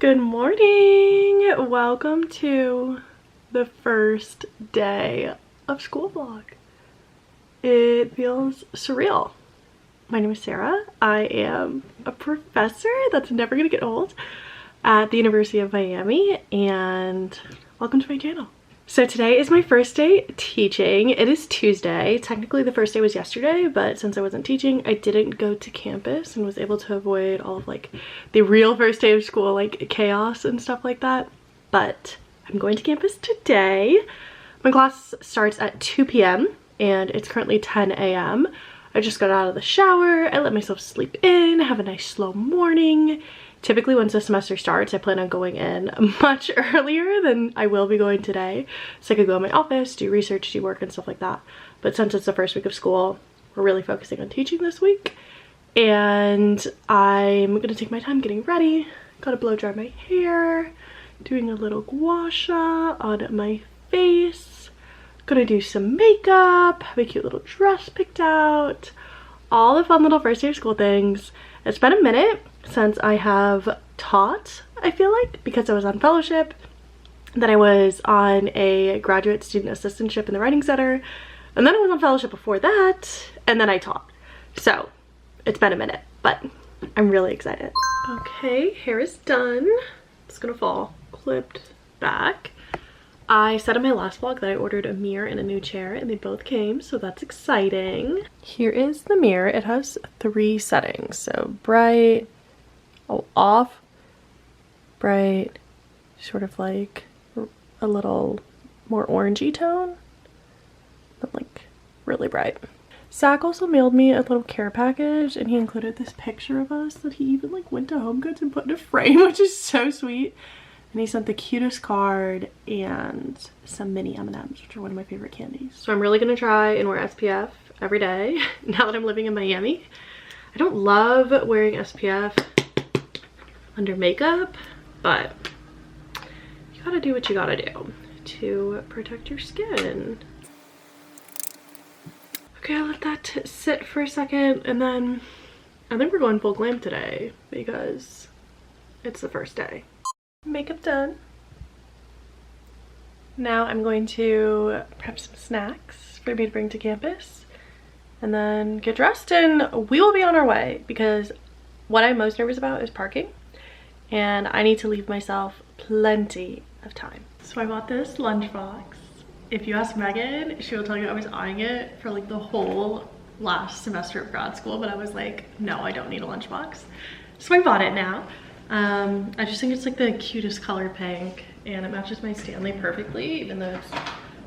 Good morning! Welcome to the first day of school vlog. It feels surreal. My name is Sarah. I am a professor that's never gonna get old at the University of Miami, and welcome to my channel. So today is my first day teaching. It is Tuesday. Technically the first day was yesterday, but since I wasn't teaching, I didn't go to campus and was able to avoid all of like the real first day of school, like chaos and stuff like that. But I'm going to campus today. My class starts at 2 p.m. and it's currently 10 a.m. I just got out of the shower. I let myself sleep in, have a nice slow morning. Typically once the semester starts, I plan on going in much earlier than I will be going today, so I could go in my office, do research, do work and stuff like that. But since it's the first week of school, we're really focusing on teaching this week, and I'm gonna take my time getting ready. Gotta blow dry my hair, doing a little gua sha on my face, gonna do some makeup, have a cute little dress picked out, all the fun little first day of school things. It's been a minute since I have taught, I feel like, because I was on fellowship, then I was on a graduate student assistantship in the writing center, and then I was on fellowship before that, and then I taught. So it's been a minute, but I'm really excited. Okay, hair is done. It's gonna fall clipped back. I said in my last vlog that I ordered a mirror and a new chair, and they both came, so that's exciting. Here is the mirror. It has 3 settings, so bright, off, bright, sort of like a little more orangey tone, but like really bright. Zach also mailed me a little care package, and he included this picture of us that he even like went to Home Goods and put in a frame, which is so sweet. And he sent the cutest card and some mini M&Ms, which are one of my favorite candies. So I'm really gonna try and wear SPF every day now that I'm living in Miami. I don't love wearing SPF under makeup, but you gotta do what you gotta do to protect your skin. Okay, I'll let that sit for a second, and then I think we're going full glam today because it's the first day. Makeup done. Now I'm going to prep some snacks for me to bring to campus and then get dressed, and we will be on our way, because what I'm most nervous about is parking, and I need to leave myself plenty of time. So I bought this lunchbox. If you ask Megan, she will tell you I was eyeing it for like the whole last semester of grad school, but I was like, no, I don't need a lunchbox. So I bought it now. I just think it's like the cutest color pink, and it matches my Stanley perfectly, even though it's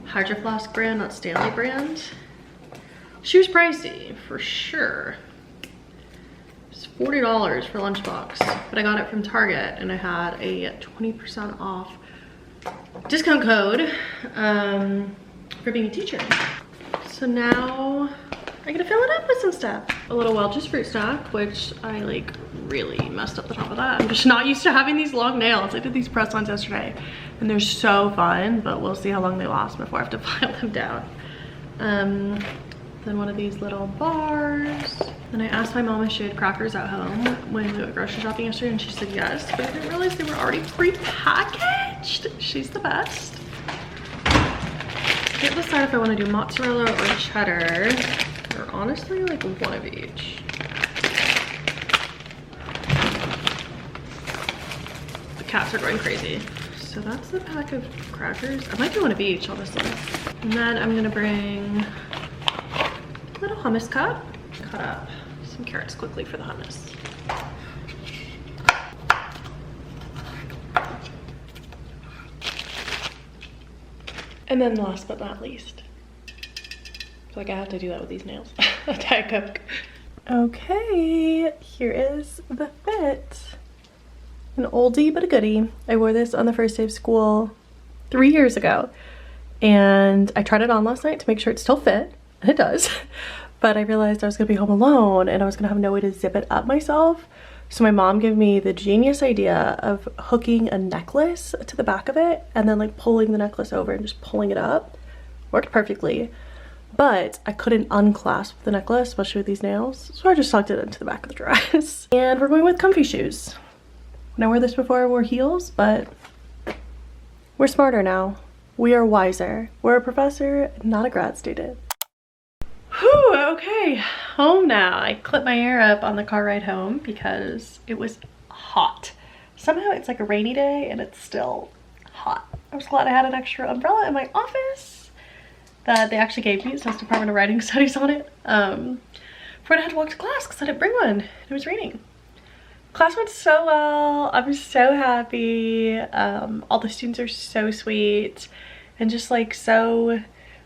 Hydro Flask brand, not Stanley brand. She was pricey for sure. It's $40 for lunchbox, but I got it from Target and I had a 20% off discount code for being a teacher. So now I gotta fill it up with some stuff. A little Welch's fruit snack, which I like really messed up the top of that. I'm just not used to having these long nails. I did these press-ons yesterday and they're so fun, but we'll see how long they last before I have to file them down. Then one of these little bars. Then I asked my mom if she had crackers at home when we went grocery shopping yesterday, and she said yes, but I didn't realize they were already pre-packaged. She's the best. I can't decide if I want to do mozzarella or cheddar, or honestly like one of each. The cats are going crazy. So that's the pack of crackers. I might do one of each, honestly. And then I'm gonna bring a little hummus cup. Cut up some carrots quickly for the hummus. And then last but not least, like I have to do that with these nails, a Diet Coke. Okay, here is the fit. An oldie but a goodie. I wore this on the first day of school 3 years ago, and I tried it on last night to make sure it still fit, and it does. But I realized I was gonna be home alone and I was gonna have no way to zip it up myself. So my mom gave me the genius idea of hooking a necklace to the back of it and then like pulling the necklace over and just pulling it up. Worked perfectly, but I couldn't unclasp the necklace, especially with these nails. So I just tucked it into the back of the dress. And we're going with comfy shoes. When I wore this before, I wore heels, but we're smarter now. We are wiser. We're a professor, not a grad student. Whew, okay, home now. I clipped my hair up on the car ride home because it was hot. Somehow it's like a rainy day and it's still hot. I was glad I had an extra umbrella in my office that they actually gave me. It says Department of Writing Studies on it. Before I had to walk to class because I didn't bring one. It was raining. Class went so well. I'm so happy. All the students are so sweet and just like so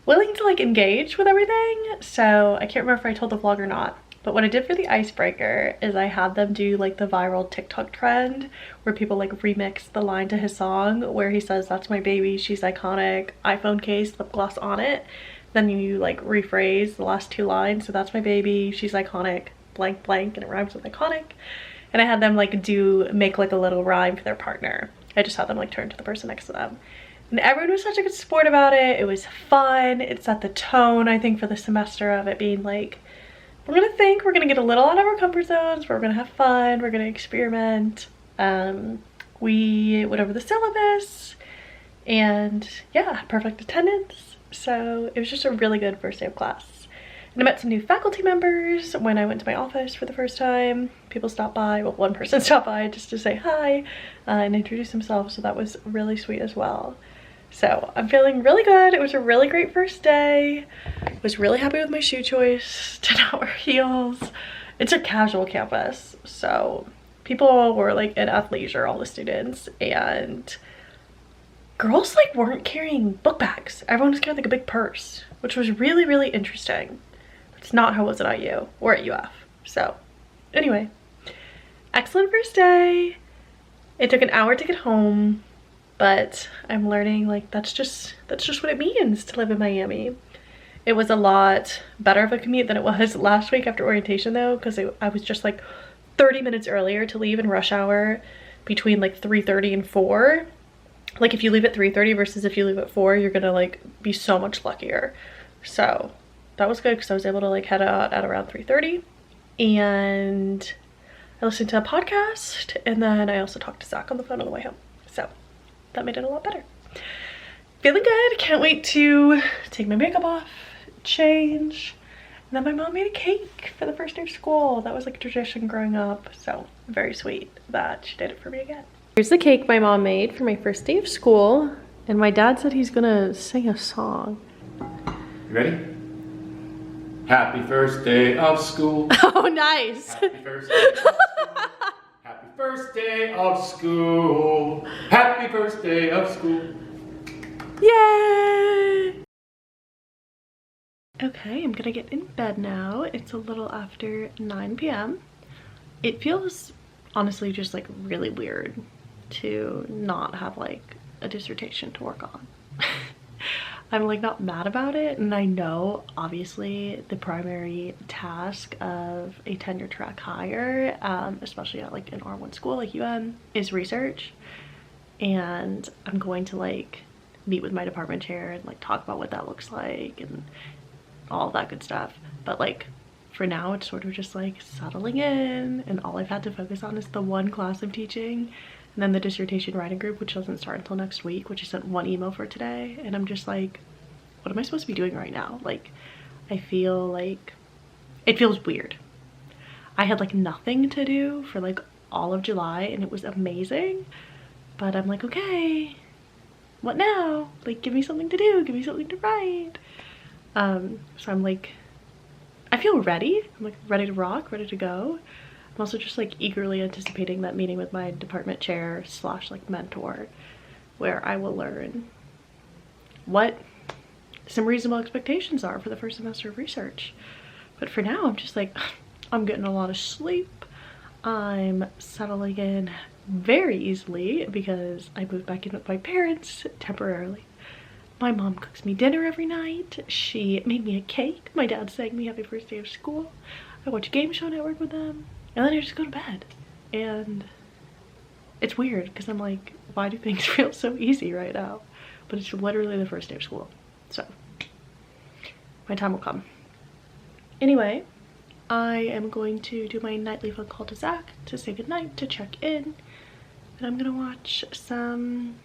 willing to like engage with everything. So I can't remember if I told the vlog or not, but what I did for the icebreaker is I had them do like the viral TikTok trend where people like remix the line to his song where he says, "That's my baby, she's iconic, iPhone case, lip gloss on it." Then you like rephrase the last two lines. So that's my baby, she's iconic, blank blank, and it rhymes with iconic. And I had them like make like a little rhyme for their partner. I just had them like turn to the person next to them. And everyone was such a good sport about it. It was fun. It set the tone, I think, for the semester of it being like, we're gonna get a little out of our comfort zones, we're gonna have fun, we're gonna experiment. We went over the syllabus and yeah, perfect attendance. So it was just a really good first day of class. And I met some new faculty members when I went to my office for the first time. People stopped by, well, one person stopped by just to say hi and introduce themselves, so that was really sweet as well. So I'm feeling really good. It was a really great first day. I was really happy with my shoe choice to not wear heels. It's a casual campus, so people were like in athleisure, all the students, and girls like weren't carrying book bags. Everyone was carrying like a big purse, which was really, really interesting. It's not how it was at IU or at UF. So anyway, excellent first day. It took an hour to get home, but I'm learning like that's just what it means to live in Miami. It was a lot better of a commute than it was last week after orientation though, because I was just like 30 minutes earlier to leave in rush hour between like 3:30 and 4. Like if you leave at 3:30 versus if you leave at 4, you're gonna like be so much luckier. So that was good because I was able to like head out at around 3:30, and I listened to a podcast, and then I also talked to Zach on the phone on the way home. So that made it a lot better. Feeling good. Can't wait to take my makeup off, change. And then my mom made a cake for the first day of school. That was like a tradition growing up. So very sweet that she did it for me again. Here's the cake my mom made for my first day of school. And my dad said he's gonna sing a song. You ready? Happy first day of school. Oh, nice. Happy first day of school. Happy first day of school. Happy first day of school. Yay! Okay, I'm gonna get in bed now. It's a little after 9 p.m. It feels honestly just like really weird to not have like a dissertation to work on. I'm like not mad about it, and I know obviously the primary task of a tenure track hire, especially at like an R1 school like is research, and I'm going to like meet with my department chair and like talk about what that looks like and all that good stuff. But like for now it's sort of just like settling in, and all I've had to focus on is the one class I'm teaching, and then the dissertation writing group, which doesn't start until next week, which I sent one email for today. And I'm just like, what am I supposed to be doing right now? Like, I feel like it feels weird. I had like nothing to do for like all of July and it was amazing, but I'm like, okay, what now? Like, give me something to do, give me something to write. So I'm like, I feel ready. I'm like ready to rock, ready to go. I'm also just like eagerly anticipating that meeting with my department chair slash like mentor, where I will learn what some reasonable expectations are for the first semester of research. But for now, I'm just like, I'm getting a lot of sleep. I'm settling in very easily because I moved back in with my parents temporarily. My mom cooks me dinner every night. She made me a cake. My dad sang me happy first day of school. I watch Game Show Network with them. And then I just go to bed. And it's weird because I'm like, why do things feel so easy right now? But it's literally the first day of school. So my time will come. Anyway, I am going to do my nightly phone call to Zach to say goodnight, to check in, and I'm gonna watch some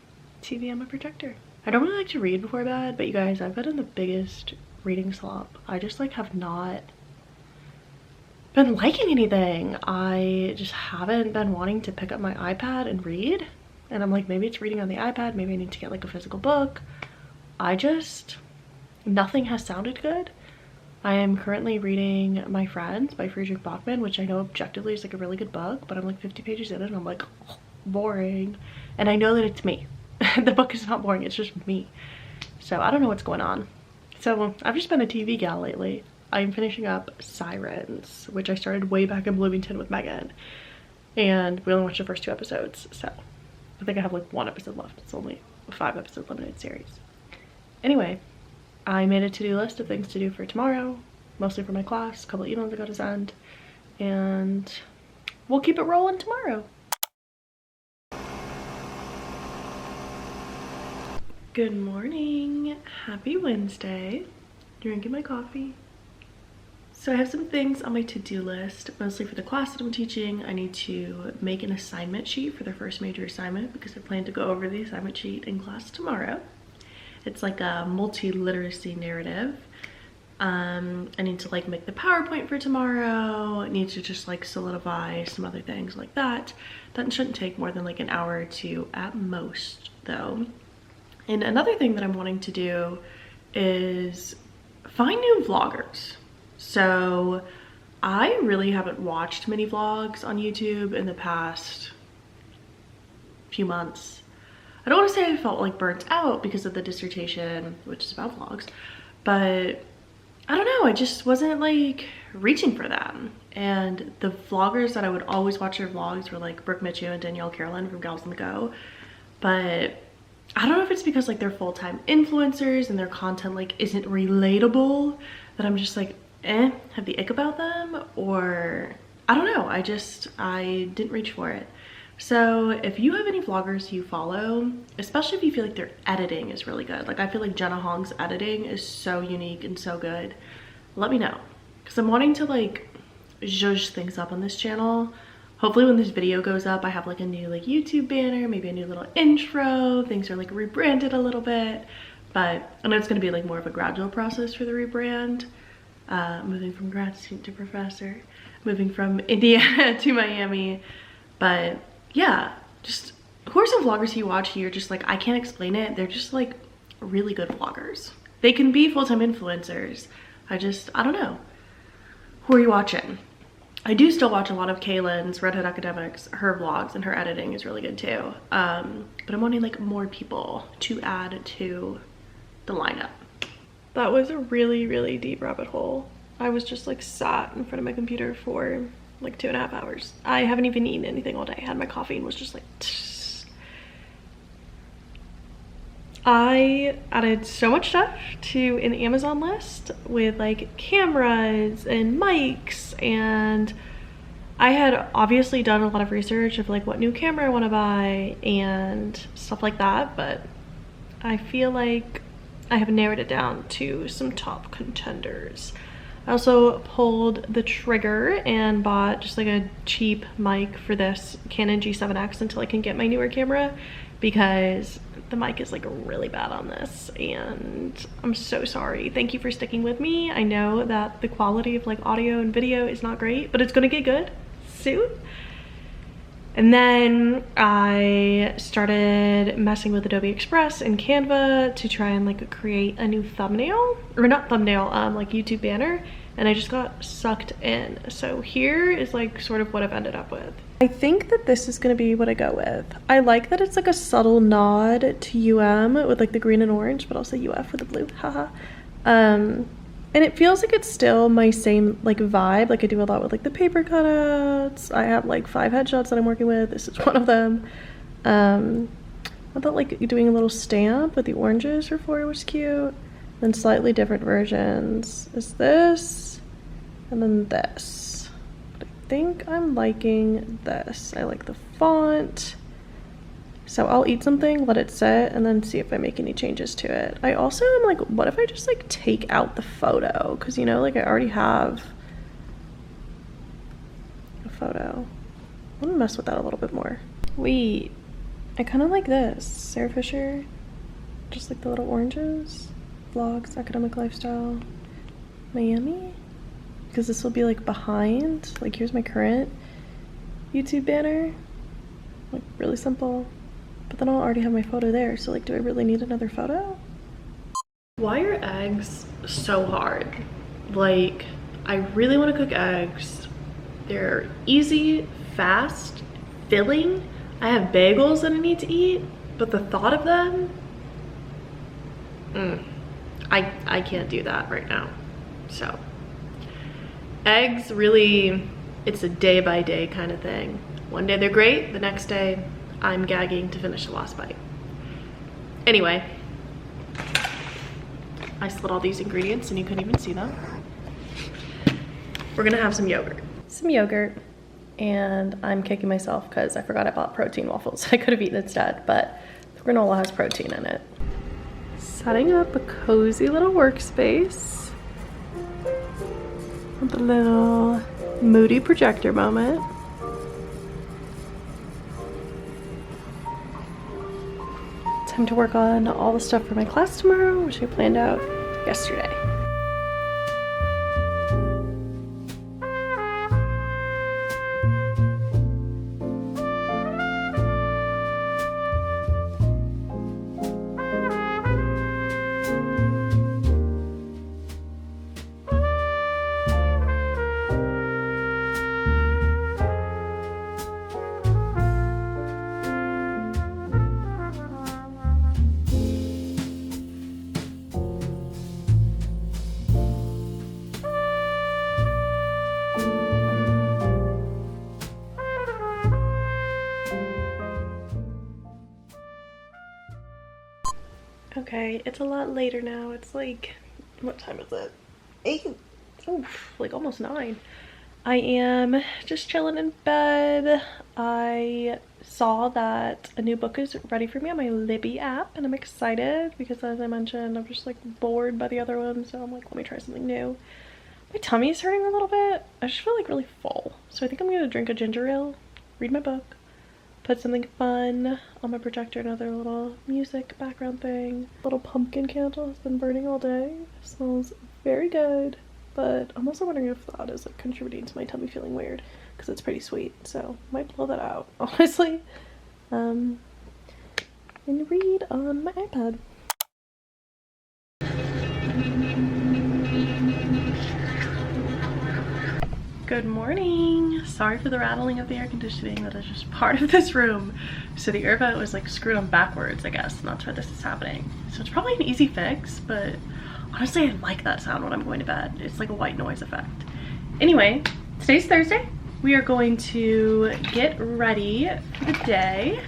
TV on my projector. I don't really like to read before bed, but you guys, I've been in the biggest reading slump. I just like have not been liking anything. I just haven't been wanting to pick up my iPad and read. And I'm like, maybe it's reading on the iPad, maybe I need to get like a physical book. Nothing has sounded good. I am currently reading My Friends by Friedrich Bachmann, which I know objectively is like a really good book, but I'm like 50 pages in it and I'm like, oh, boring. And I know that it's me. The book is not boring, it's just me. So I don't know what's going on. So I've just been a TV gal lately. I'm finishing up Sirens, which I started way back in Bloomington with Megan. And we only watched the first 2 episodes, so I think I have like 1 episode left. It's only a 5-episode limited series. Anyway, I made a to-do list of things to do for tomorrow, mostly for my class, a couple of emails I got to send, and we'll keep it rolling tomorrow. Good morning, happy Wednesday. Drinking my coffee. So I have some things on my to-do list, mostly for the class that I'm teaching. I need to make an assignment sheet for their first major assignment because I plan to go over the assignment sheet in class tomorrow. It's like a multi-literacy narrative. I need to like make the PowerPoint for tomorrow. I need to just like solidify some other things like that. That shouldn't take more than like an hour or 2 at most though. And another thing that I'm wanting to do is find new vloggers. So I really haven't watched many vlogs on YouTube in the past few months. I don't want to say I felt like burnt out because of the dissertation, which is about vlogs, but I don't know, I just wasn't like reaching for them. And the vloggers that I would always watch their vlogs were like Brooke Mitchell and Danielle Carolyn from Gals on the Go. But I don't know if it's because like they're full-time influencers and their content like isn't relatable that I'm just like, have the ick about them, or I don't know, I didn't reach for it. So if you have any vloggers you follow, especially if you feel like their editing is really good, like I feel like Jenna Hong's editing is so unique and so good, let me know, because I'm wanting to like zhuzh things up on this channel. Hopefully when this video goes up, I have like a new like YouTube banner, maybe a new little intro, things are like rebranded a little bit, but I know it's going to be like more of a gradual process for the rebrand. Moving from grad student to professor, moving from Indiana to Miami. But yeah, just who are some vloggers you watch here? Just like, I can't explain it. They're just like really good vloggers. They can be full-time influencers. I don't know. Who are you watching? I do still watch a lot of Kaylin's, Red Hood Academics, her vlogs, and her editing is really good too. But I'm wanting like more people to add to the lineup. That was a really, really deep rabbit hole. I was just like sat in front of my computer for like 2.5 hours. I haven't even eaten anything all day. I had my coffee and was just like, tss. I added so much stuff to an Amazon list with like cameras and mics, and I had obviously done a lot of research of like what new camera I want to buy and stuff like that, but I feel like I have narrowed it down to some top contenders. I also pulled the trigger and bought just like a cheap mic for this Canon G7X until I can get my newer camera, because the mic is like really bad on this and I'm so sorry. Thank you for sticking with me. I know that the quality of like audio and video is not great, but it's gonna get good soon. And then I started messing with Adobe Express and Canva to try and like create a new thumbnail, or not thumbnail, like YouTube banner, and I just got sucked in. So here is like sort of what I've ended up with. I think that this is gonna be what I go with. I like that it's like a subtle nod to UM with like the green and orange, but also UF with the blue, haha. And it feels like it's still my same like vibe. Like I do a lot with like the paper cutouts. I have like 5 headshots that I'm working with. This is one of them. I thought like doing a little stamp with the oranges for 4 was cute. Then slightly different versions is this and then this. But I think I'm liking this. I like the font. So I'll eat something, let it sit, and then see if I make any changes to it. I also am like, what if I just like take out the photo? Because you know, like I already have a photo. I'm gonna mess with that a little bit more. Wait, I kind of like this. Sarah Fischer, just like the little oranges. Vlogs, academic lifestyle, Miami. Because this will be like behind. Like here's my current YouTube banner. Like really simple. But then I'll already have my photo there. So like, do I really need another photo? Why are eggs so hard? Like, I really want to cook eggs. They're easy, fast, filling. I have bagels that I need to eat, but the thought of them, I can't do that right now. So, eggs really, it's a day by day kind of thing. One day they're great, the next day I'm gagging to finish the last bite. Anyway, I split all these ingredients and you couldn't even see them. We're gonna have some yogurt. And I'm kicking myself because I forgot I bought protein waffles. I could have eaten instead, but the granola has protein in it. Setting up a cozy little workspace with a little moody projector moment. Time to work on all the stuff for my class tomorrow, which I planned out yesterday. Okay, it's a lot later now. It's like, what time is it? 8? Oh, like almost 9. I am just chilling in bed. I saw that a new book is ready for me on my Libby app, and I'm excited because, as I mentioned, I'm just like bored by the other one, so I'm like, let me try something new. My tummy's hurting a little bit. I just feel like really full, so I think I'm gonna drink a ginger ale, read my book, put something fun on my projector, another little music background thing. Little pumpkin candle has been burning all day. It smells very good, but I'm also wondering if that is like contributing to my tummy feeling weird because it's pretty sweet, so I might blow that out, honestly. And read on my iPad. Good morning. Sorry for the rattling of the air conditioning. That is just part of this room. So the air vent was like screwed on backwards, I guess, and that's why this is happening. So it's probably an easy fix, but honestly, I like that sound when I'm going to bed. It's like a white noise effect. Anyway, today's Thursday. We are going to get ready for the day.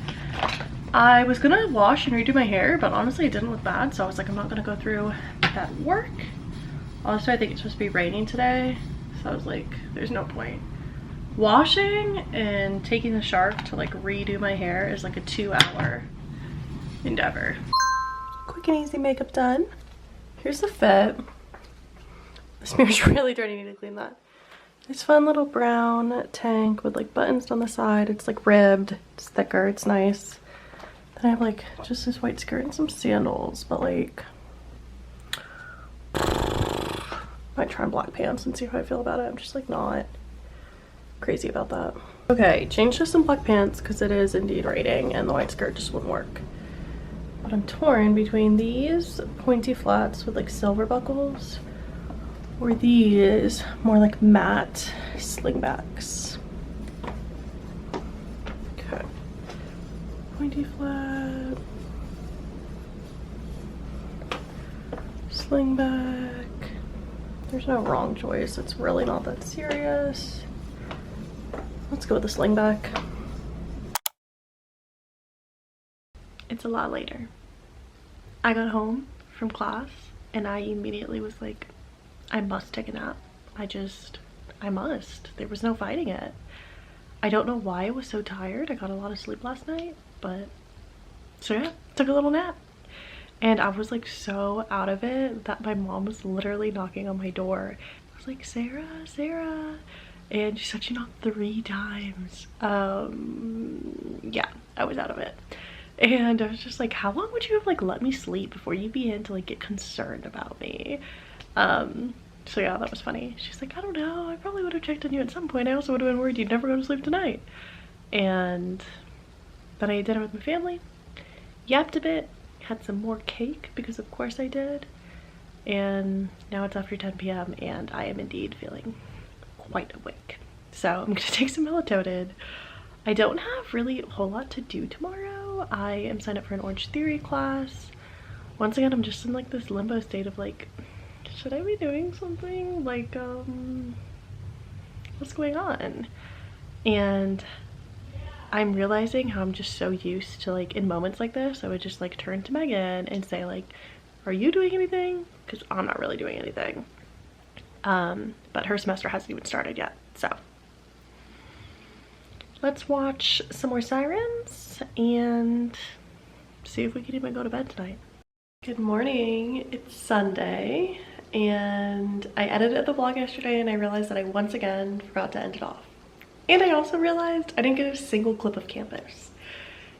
I was gonna wash and redo my hair, but honestly, it didn't look bad, so I was like, I'm not gonna go through that work. Also, I think it's supposed to be raining today. So I was like, there's no point. Washing and taking the Shark to like redo my hair is like a 2-hour endeavor. Quick and easy makeup done. Here's the fit. This mirror's really dirty, I need to clean that. This fun little brown tank with like buttons on the side. It's like ribbed, it's thicker, it's nice. Then I have like just this white skirt and some sandals, but like, might try on black pants and see how I feel about it. I'm just like not crazy about that. Okay, changed to some black pants because it is indeed raining and the white skirt just wouldn't work. But I'm torn between these pointy flats with like silver buckles or these more like matte slingbacks. Okay, pointy flat, slingback. There's no wrong choice. It's really not that serious. Let's go with the slingback. It's a lot later. I got home from class and I immediately was like, I must take a nap. I must. There was no fighting it. I don't know why I was so tired. I got a lot of sleep last night, but so yeah, took a little nap. And I was like so out of it that my mom was literally knocking on my door. I was like, Sarah, Sarah. And she said she knocked 3 times. Yeah, I was out of it. And I was just like, how long would you have like let me sleep before you began to like get concerned about me? So yeah, that was funny. She's like, I don't know, I probably would have checked on you at some point. I also would have been worried you'd never go to sleep tonight. And then I ate dinner with my family, yapped a bit, had some more cake because of course I did. And now it's after 10 p.m. and I am indeed feeling quite awake. So I'm gonna take some melatonin. I don't have really a whole lot to do tomorrow. I am signed up for an Orange Theory class. Once again, I'm just in like this limbo state of like, should I be doing something? Like, what's going on? And I'm realizing how I'm just so used to like in moments like this, I would just like turn to Megan and say like, are you doing anything? Because I'm not really doing anything. But her semester hasn't even started yet, so let's watch some more Sirens and see if we can even go to bed tonight. Good morning, it's Sunday, and I edited the vlog yesterday and I realized that I once again forgot to end it off. And I also realized I didn't get a single clip of campus.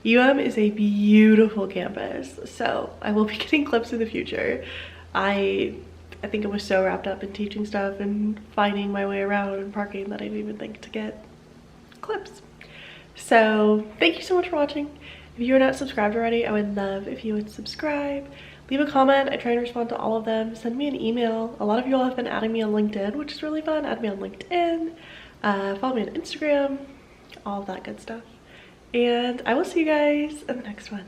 is a beautiful campus, so I will be getting clips in the future. I think I was so wrapped up in teaching stuff and finding my way around and parking that I didn't even think to get clips. So thank you so much for watching. If you are not subscribed already, I would love if you would subscribe. Leave a comment. I try and respond to all of them. Send me an email. A lot of you all have been adding me on LinkedIn, which is really fun. Add me on LinkedIn. Follow me on Instagram. All of that good stuff. And I will see you guys in the next one.